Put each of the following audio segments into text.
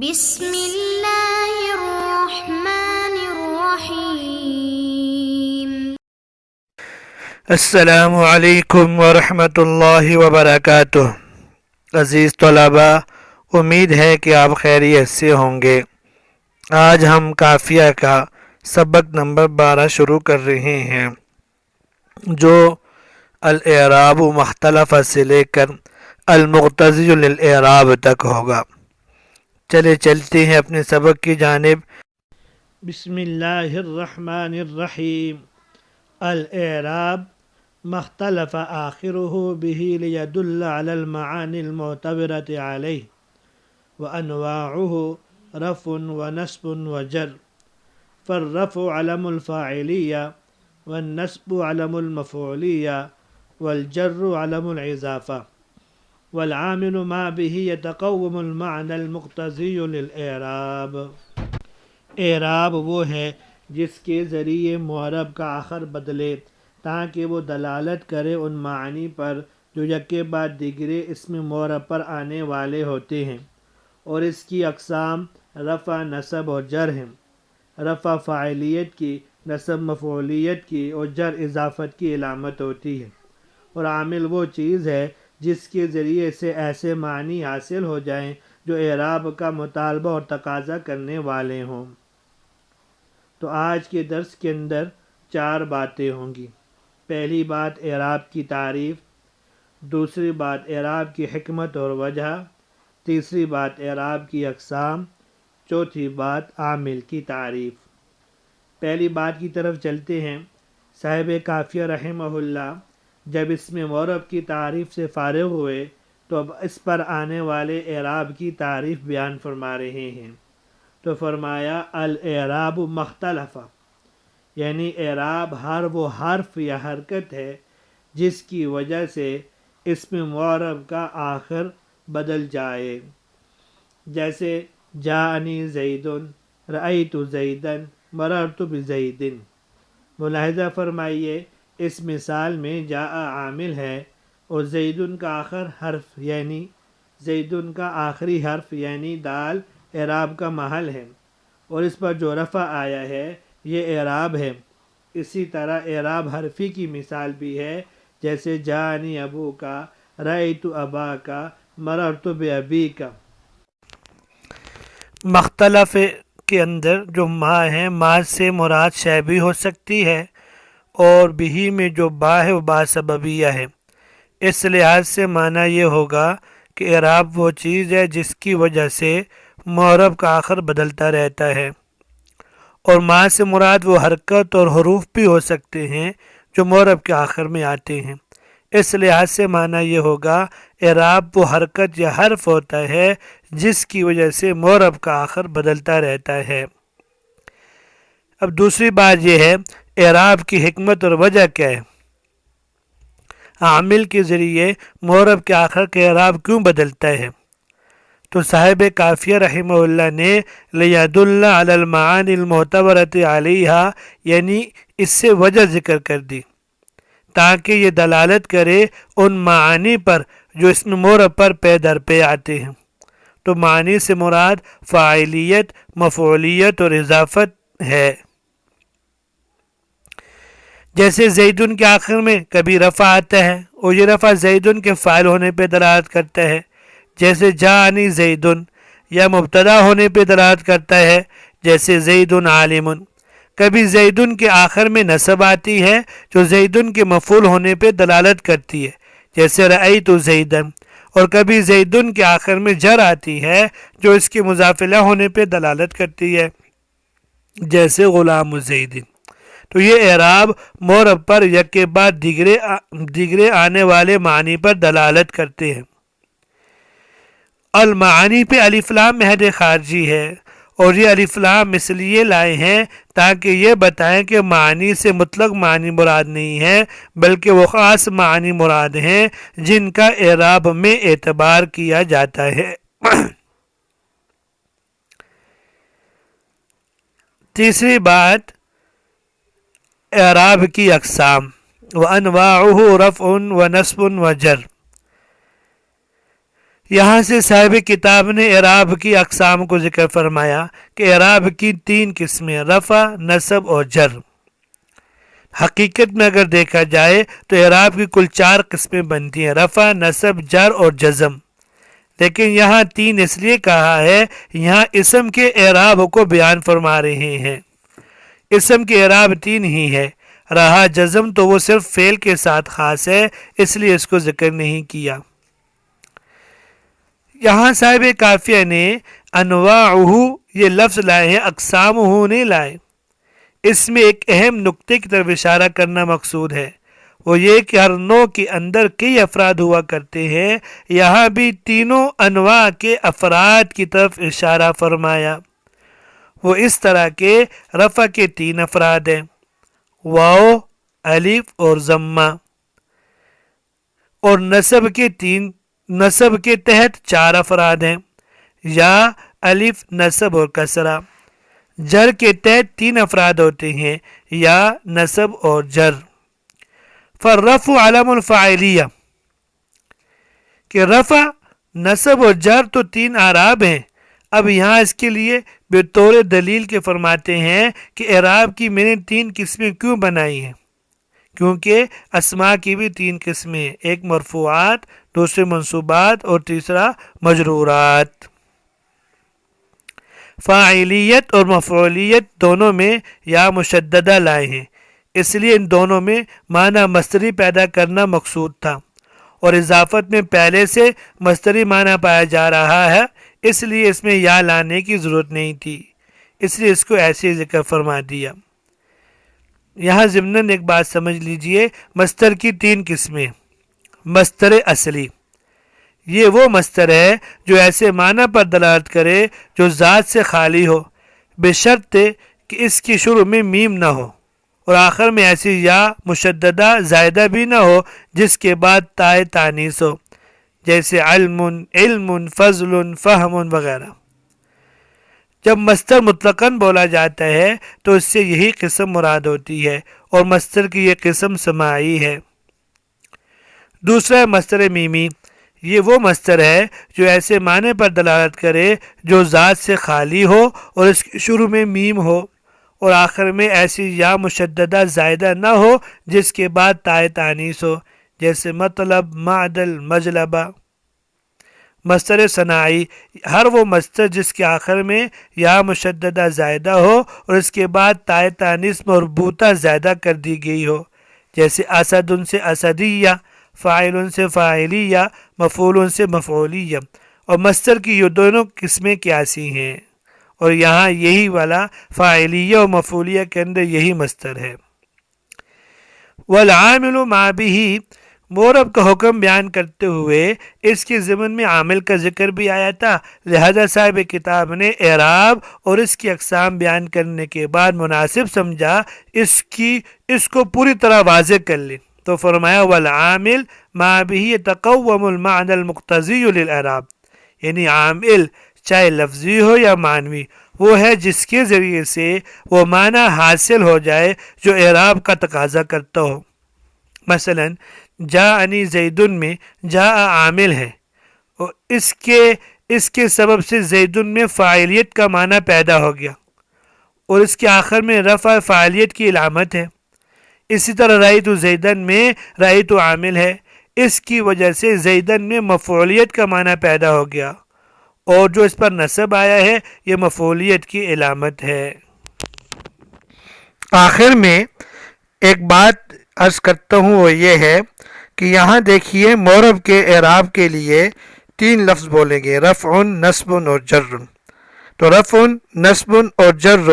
بسم اللہ الرحمن الرحیم۔ السلام علیکم ورحمۃ اللہ وبرکاتہ۔ عزیز طلباء، امید ہے کہ آپ خیریت سے ہوں گے۔ آج ہم قافیہ کا سبق نمبر 12 شروع کر رہے ہیں، جو الاعراب مختلف سے لے کر المقتضی للاعراب تک ہوگا۔ چلے چلتے ہیں اپنے سبق کی جانب۔ بسم اللہ الرحمن الرحیم۔ الاعراب مختلف آخره به ليدل على المعاني المعتبرة عليه وأنواعه رفع ونصب وجر، فالرفع علم الفاعلية والنصب علم المفعولية والجر علم الإضافة، والعامل ما به يتقوم المعنى المقتضي للإعراب۔ اعراب وہ ہے جس کے ذریعے معرب کا آخر بدلے تاکہ وہ دلالت کرے ان معنی پر جو یکے بعد دیگرے اسم معرب پر آنے والے ہوتے ہیں، اور اس کی اقسام رفع، نصب اور جر ہیں۔ رفع فاعلیت کی، نصب مفعولیت کی اور جر اضافت کی علامت ہوتی ہے، اور عامل وہ چیز ہے جس کے ذریعے سے ایسے معنی حاصل ہو جائیں جو اعراب کا مطالبہ اور تقاضا کرنے والے ہوں۔ تو آج کے درس کے اندر 4 باتیں ہوں گی۔ پہلی بات اعراب کی تعریف، دوسری بات اعراب کی حکمت اور وجہ، تیسری بات اعراب کی اقسام، چوتھی بات عامل کی تعریف۔ پہلی بات کی طرف چلتے ہیں۔ صاحب قافیہ رحمہ اللہ جب اسم معرب کی تعریف سے فارغ ہوئے تو اب اس پر آنے والے اعراب کی تعریف بیان فرما رہے ہیں۔ تو فرمایا الاعراب مختلف، یعنی اعراب ہر وہ حرف یا حرکت ہے جس کی وجہ سے اسم معرب کا آخر بدل جائے، جیسے جاءنی زید، رأیت زیدا، مررت بزید۔ ملاحظہ فرمائیے اس مثال میں جاء عامل ہے اور زیدن کا آخر حرف یعنی زیدن کا آخری حرف یعنی دال اعراب کا محل ہے، اور اس پر جو رفع آیا ہے یہ اعراب ہے۔ اسی طرح اعراب حرفی کی مثال بھی ہے، جیسے جاءنی ابوکا، رأیت اباکا، مررت بابیکا۔ مختلف کے اندر جو ما ہے، ما سے مراد شے بھی ہو سکتی ہے، اور بھی میں جو با ہے وہ با سببیہ ہے۔ اس لحاظ سے معنی یہ ہوگا کہ اعراب وہ چیز ہے جس کی وجہ سے معرب کا آخر بدلتا رہتا ہے، اور ما سے مراد وہ حرکت اور حروف بھی ہو سکتے ہیں جو معرب کے آخر میں آتے ہیں۔ اس لحاظ سے معنی یہ ہوگا اعراب وہ حرکت یا حرف ہوتا ہے جس کی وجہ سے معرب کا آخر بدلتا رہتا ہے۔ اب دوسری بات یہ ہے اعراب کی حکمت اور وجہ کیا ہے؟ عامل کے ذریعے معرب کے آخر کا اعراب کیوں بدلتا ہے؟ تو صاحب قافیہ رحمہ اللہ نے لیدل علی المعانی المعتبرۃ علیہا، یعنی اس سے وجہ ذکر کر دی تاکہ یہ دلالت کرے ان معانی پر جو اسم معرب پر پے در پے آتے ہیں۔ تو معانی سے مراد فاعلیت، مفعولیت اور اضافت ہے۔ جیسے زیدن کے آخر میں کبھی رفع آتا ہے اور یہ رفع زیدن کے فاعل ہونے پہ دلالت کرتا ہے، جیسے جاءنی زیدن، یا مبتدا ہونے پہ دلالت کرتا ہے جیسے زیدن عالم۔ کبھی زیدن کے آخر میں نصب آتی ہے جو زیدن کے مفعول ہونے پہ دلالت کرتی ہے، جیسے رأیت زیدن، اور کبھی زیدن کے آخر میں جر آتی ہے جو اس کے مضاف الیہ ہونے پہ دلالت کرتی ہے، جیسے غلام زید۔ تو یہ اعراب معرب پر یک کے بعد دیگرے آنے والے معنی پر دلالت کرتے ہیں۔ المعانی پہ الف لام مہد خارجی ہے، اور یہ الف لام اس لیے لائے ہیں تاکہ یہ بتائیں کہ معنی سے مطلق معنی مراد نہیں ہے، بلکہ وہ خاص معنی مراد ہیں جن کا اعراب میں اعتبار کیا جاتا ہے۔ تیسری بات اعراب کی اقسام، وانواعہ رفع ونصب وجر۔ یہاں سے صاحب کتاب نے اعراب کی اقسام کو ذکر فرمایا کہ اعراب کی 3 قسمیں، رفع، نصب اور جر۔ حقیقت میں اگر دیکھا جائے تو اعراب کی کل 4 قسمیں بنتی ہیں، رفع، نصب، جر اور جزم، لیکن یہاں 3 اس لیے کہا ہے، یہاں اسم کے اعراب کو بیان فرما رہے ہیں۔ اسم کے اعراب 3 ہی ہے، رہا جزم تو وہ صرف فعل کے ساتھ خاص ہے، اس لیے اس کو ذکر نہیں کیا۔ یہاں صاحب کافیہ نے انواعہ یہ لفظ لائے ہیں، اقسامہ نہیں لائے۔ اس میں ایک اہم نقطے کی طرف اشارہ کرنا مقصود ہے، وہ یہ کہ ہر نوع کے اندر کئی افراد ہوا کرتے ہیں، یہاں بھی تینوں انواع کے افراد کی طرف اشارہ فرمایا۔ وہ اس طرح کے رفع کے 3 افراد ہیں، واو، الف اور ضمہ، اور نصب کے تحت 4 افراد ہیں، یا، الف، نصب اور کسرہ۔ جر کے تحت 3 افراد ہوتے ہیں، یا، نصب اور جر۔ فالرفع علم الفاعلیہ، کہ رفع، نصب اور جر تو 3 اعراب ہیں۔ اب یہاں اس کے لیے بطور دلیل کے فرماتے ہیں کہ اعراب کی میں نے 3 قسمیں کیوں بنائی ہیں، کیونکہ اسماء کی بھی 3 قسمیں ہیں، ایک مرفوعات، دوسرے منصوبات اور تیسرا مجرورات۔ فاعلیت اور مفعولیت دونوں میں یا مشددہ لائے ہیں، اس لیے ان دونوں میں معنی مصدری پیدا کرنا مقصود تھا، اور اضافت میں پہلے سے مصدری معنی پایا جا رہا ہے، اس لیے اس میں یا لانے کی ضرورت نہیں تھی، اس لیے اس کو ایسے ذکر فرما دیا۔ یہاں ضمناً ایک بات سمجھ لیجئے، مصدر کی 3 قسمیں۔ مصدر اصلی، یہ وہ مصدر ہے جو ایسے معنی پر دلالت کرے جو ذات سے خالی ہو، بشرط کہ اس کی شروع میں میم نہ ہو اور آخر میں ایسی یا مشددہ زائدہ بھی نہ ہو جس کے بعد تائے تانیث ہو، جیسے علم، علم، فضل، فہم وغیرہ۔ جب مصدر مطلقاً بولا جاتا ہے تو اس سے یہی قسم مراد ہوتی ہے، اور مصدر کی یہ قسم سماعی ہے۔ دوسرا ہے مصدر میمی، یہ وہ مصدر ہے جو ایسے معنی پر دلالت کرے جو ذات سے خالی ہو اور اس کی شروع میں میم ہو اور آخر میں ایسی یا مشددہ زائدہ نہ ہو جس کے بعد تائے تانیث ہو، جیسے مطلب، معدل، مجلبہ۔ مصدر صناعی، ہر وہ مصدر جس کے آخر میں یا مشددہ زائدہ ہو اور اس کے بعد تائے تانیث مربوطہ زائدہ کر دی گئی ہو، جیسے اسد سے اسدیہ، فاعل سے فاعلیہ، مفعول سے مفعولیہ۔ اور مصدر کی یہ دونوں قسمیں قیاسی ہیں، اور یہاں یہی والا فاعلیہ اور مفعولیہ کے اندر یہی مصدر ہے۔ والعامل ما به، مورب کا حکم بیان کرتے ہوئے اس کے ضمن میں عامل کا ذکر بھی آیا تھا، لہذا صاحب کتاب نے اعراب اور اس کی اقسام بیان کرنے کے بعد مناسب سمجھا اس کو پوری طرح واضح کر لیں، تو فرمایا والعامل ما به يتقوم المعنى المقتضی للاعراب، یعنی عامل چاہے لفظی ہو یا معنوی، وہ ہے جس کے ذریعے سے وہ معنی حاصل ہو جائے جو اعراب کا تقاضا کرتا ہو۔ مثلا جاءنی زیدن میں جاء عامل ہے، اور اس کے سبب سے زیدن میں فاعلیت کا معنی پیدا ہو گیا، اور اس کے آخر میں رفع فاعلیت کی علامت ہے۔ اسی طرح رأیت زیدن میں رأیت عامل ہے، اس کی وجہ سے زیدن میں مفعولیت کا معنی پیدا ہو گیا، اور جو اس پر نصب آیا ہے یہ مفعولیت کی علامت ہے۔ آخر میں ایک بات عرض کرتا ہوں، وہ یہ ہے کہ یہاں دیکھیے معرب کے اعراب کے لیے 3 لفظ بولیں گے، رفع، نصب اور جر۔ تو رفع، نصب اور جر،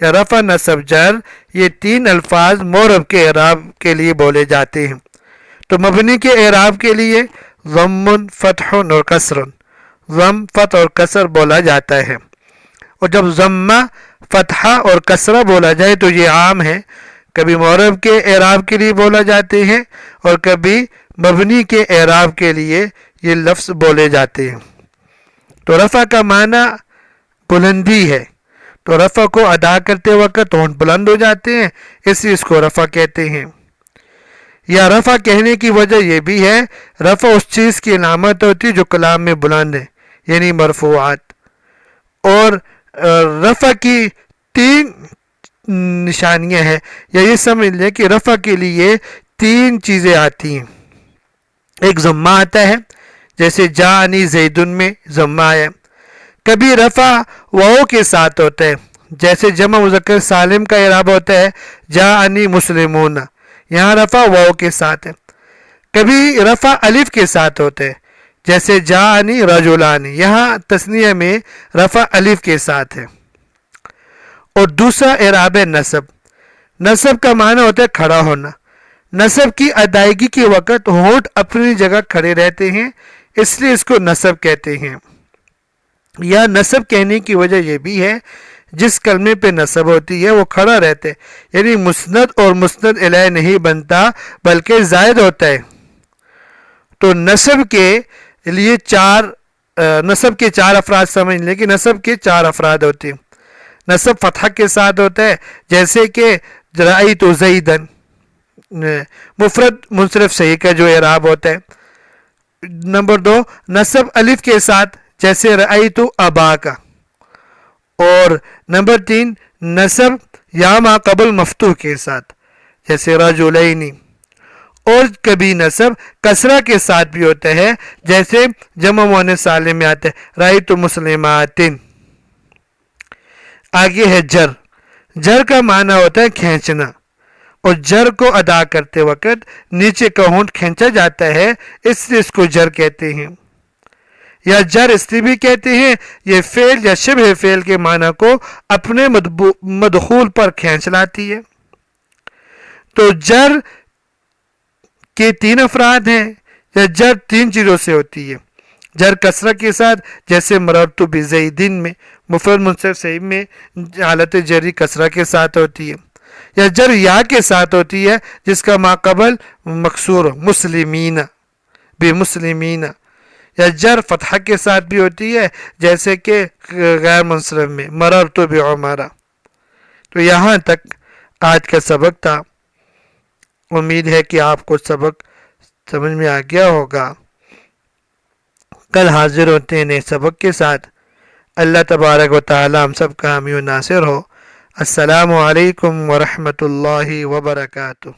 یا رفع، نصب، جر، یہ 3 الفاظ معرب کے اعراب کے لیے بولے جاتے ہیں۔ تو مبنی کے اعراب کے لیے ضم، فتح اور کسر، ضم، فتح اور کسر بولا جاتا ہے، اور جب ضمہ، فتحہ اور کسرہ بولا جائے تو یہ عام ہے، کبھی معرب کے اعراب کے لیے بولا جاتے ہیں اور کبھی مبنی کے اعراب کے لیے یہ لفظ بولے جاتے ہیں۔ تو رفع کا معنی بلندی ہے، تو رفع کو ادا کرتے وقت ہونٹ بلند ہو جاتے ہیں، اس لیے اس کو رفع کہتے ہیں۔ یا رفع کہنے کی وجہ یہ بھی ہے، رفع اس چیز کی علامت ہوتی ہے جو کلام میں بلند ہے، یعنی مرفوعات. اور رفع کی 3 نشانیاں ہیں، یا یہ سمجھ لیں کہ رفع کے لیے 3 چیزیں آتی ہیں. ایک ضمہ آتا ہے، جیسے جاءنی زیدن میں ضمہ آیا. کبھی رفع واو کے ساتھ ہوتا ہے، جیسے جمع مذکر سالم کا اعراب ہوتا ہے جاءنی مسلمون، یہاں رفع واو کے ساتھ ہے. کبھی رفع الف کے ساتھ ہوتا ہے، جیسے جاءنی رجلان، یہاں تثنیہ میں رفع الف کے ساتھ ہے. اور دوسرا اعراب نصب. نصب کا معنی ہوتا ہے کھڑا ہونا. نصب کی ادائیگی کے وقت ہونٹ اپنی جگہ کھڑے رہتے ہیں، اس لیے اس کو نصب کہتے ہیں. یا نصب کہنے کی وجہ یہ بھی ہے، جس کلمے پہ نصب ہوتی ہے وہ کھڑا رہتا ہے، یعنی مسند اور مسند الیہ نہیں بنتا بلکہ زائد ہوتا ہے. تو نصب کے لیے نصب کے 4 افراد سمجھ لیں کہ نصب کے 4 افراد ہوتے ہیں. نصب فتحہ کے ساتھ ہوتا ہے، جیسے کہ رأیت زیدن، مفرد منصرف صحیح کا جو اعراب ہوتا ہے. نمبر 2 نصب الف کے ساتھ، جیسے رأیت اباک. اور نمبر 3 نصب یا ما قبل مفتوح کے ساتھ، جیسے رجلین. اور کبھی نصب کسرہ کے ساتھ بھی ہوتا ہے، جیسے جمع مؤنث سالم میں آتا ہے رأیت مسلمات. آگے ہے جر. جر کا معنی ہوتا ہے کھینچنا، اور جر کو ادا کرتے وقت نیچے کا ہونٹ کھینچا جاتا ہے، اس لیے اس کو جر کہتے ہیں. یا جر اس لیے بھی کہتے ہیں، یہ فعل یا شبہ فعل کے معنی کو اپنے مدخول پر کھینچ لاتی ہے. تو جر کے 3 افراد ہیں، یا جر 3 چیزوں سے ہوتی ہے. جر کسرہ کے ساتھ، جیسے مررت بزیدن میں مفرد منصرف صحیح میں حالت جری کسرہ کے ساتھ ہوتی ہے. یا جر یا کے ساتھ ہوتی ہے، جس کا ماقبل مکسور مسلمین بمسلمین. یا جر فتحہ کے ساتھ بھی ہوتی ہے، جیسے کہ غیر منصرف میں مررت بعمر. تو یہاں تک آج کا سبق تھا. امید ہے کہ آپ کو سبق سمجھ میں آ گیا ہوگا. کل حاضر ہوتے ہیں نئے سبق کے ساتھ. اللہ تبارک و تعالی ہم سب کا حامی و ناصر ہو. السلام علیکم ورحمۃ اللہ وبرکاتہ.